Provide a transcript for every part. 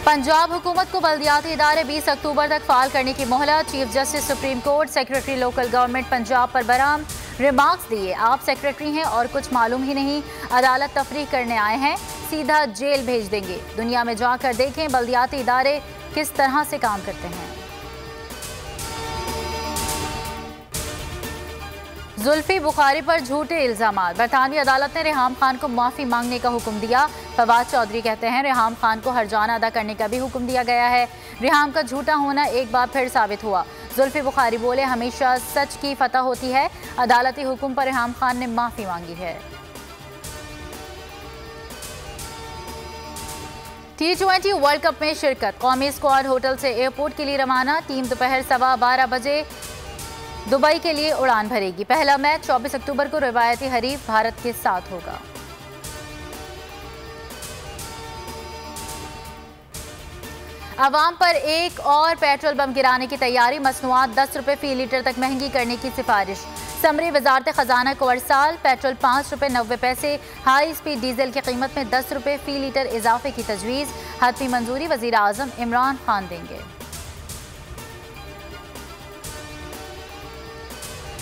पंजाब हुकूमत को बल्दियाती इदारे 20 अक्टूबर तक फाल करने की मोहलत। Chief justice supreme court secretary local government Punjab पर बराम रिमार्क्स दिए। आप सेक्रेटरी हैं और कुछ मालूम ही नहीं, अदालत तफरीक करने आए हैं, सीधा जेल भेज देंगे। दुनिया में जाकर देखें बल्दियाती इदारे किस तरह से काम करते हैं। जुल्फी बुखारी पर झूठे इल्जामात। बरतानवी अदालत ने रेहाम खान को माफी मांगने का हुक्म दिया। फवाद चौधरी कहते हैं रेहाम खान को हर्जाना अदा करने का भी हुक्म दिया गया है। रेहाम का झूठा होना एक बार फिर साबित हुआ। जुल्फी बुखारी बोले हमेशा सच की फतह होती है। अदालती हुक्म पर रेहाम खान ने माफी मांगी है। T20 वर्ल्ड कप में शिरकत। कौमी स्क्वाड होटल से एयरपोर्ट के लिए रवाना। टीम दोपहर 12:15 बजे दुबई के लिए उड़ान भरेगी। पहला मैच 24 अक्टूबर को रिवायती हरीफ भारत के साथ होगा। अवाम पर एक और पेट्रोल बम गिराने की तैयारी। मसनूआत 10 रुपये फी लीटर तक महंगी करने की सिफारिश। समरी वजारत खजाना को अरसाल। पेट्रोल 5 रुपये 90 पैसे, हाई स्पीड डीजल की कीमत में 10 रुपये फी लीटर इजाफे की तजवीज़। हतमी मंजूरी वज़ीर आज़म इमरान खान देंगे।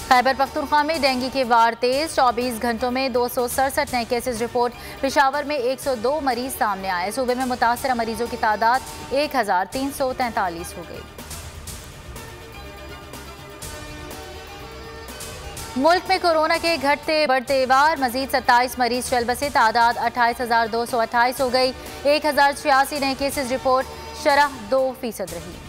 खैबर पख्तूनख्वा में डेंगू के वार तेज। 24 घंटों में 267 नए केसेस रिपोर्ट। पेशावर में 102 मरीज सामने आए। सूबे में मुतासरा मरीजों की तादाद 1343 हो गई। मुल्क में कोरोना के घटते बढ़ते वार। मजीद 27 मरीज चल बसे। तादाद 28,228 हो गई। 1086 नए केसेस रिपोर्ट। शरह 2% रही।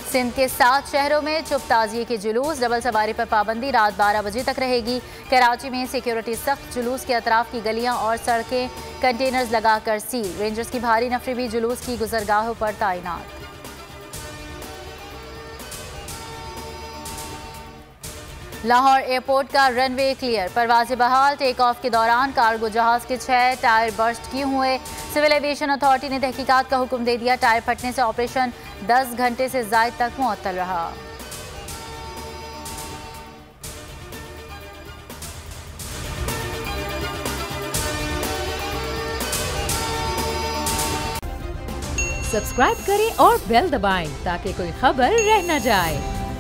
सिंध के 7 शहरों में चुप ताजिए के जुलूस। डबल सवारी पर पाबंदी रात 12 बजे तक रहेगी। कराची में सिक्योरिटी सख्त। जुलूस के अतराफ की गलियां और सड़कें कंटेनर्स लगाकर सील। रेंजर्स की भारी नफरी भी जुलूस की गुजरगाहों पर तैनात। लाहौर एयरपोर्ट का रनवे क्लियर। परवाज़ें बहाल। टेक ऑफ के दौरान कार्गो जहाज के 6 टायर बर्स्ट क्यों हुए। सिविल एविएशन अथॉरिटी ने तहकीकात का हुक्म दे दिया। टायर फटने से ऑपरेशन 10 घंटे से ज़ायद तक मुअत्तल रहा। सब्सक्राइब करें और बेल दबाएं ताकि कोई खबर रह न जाए।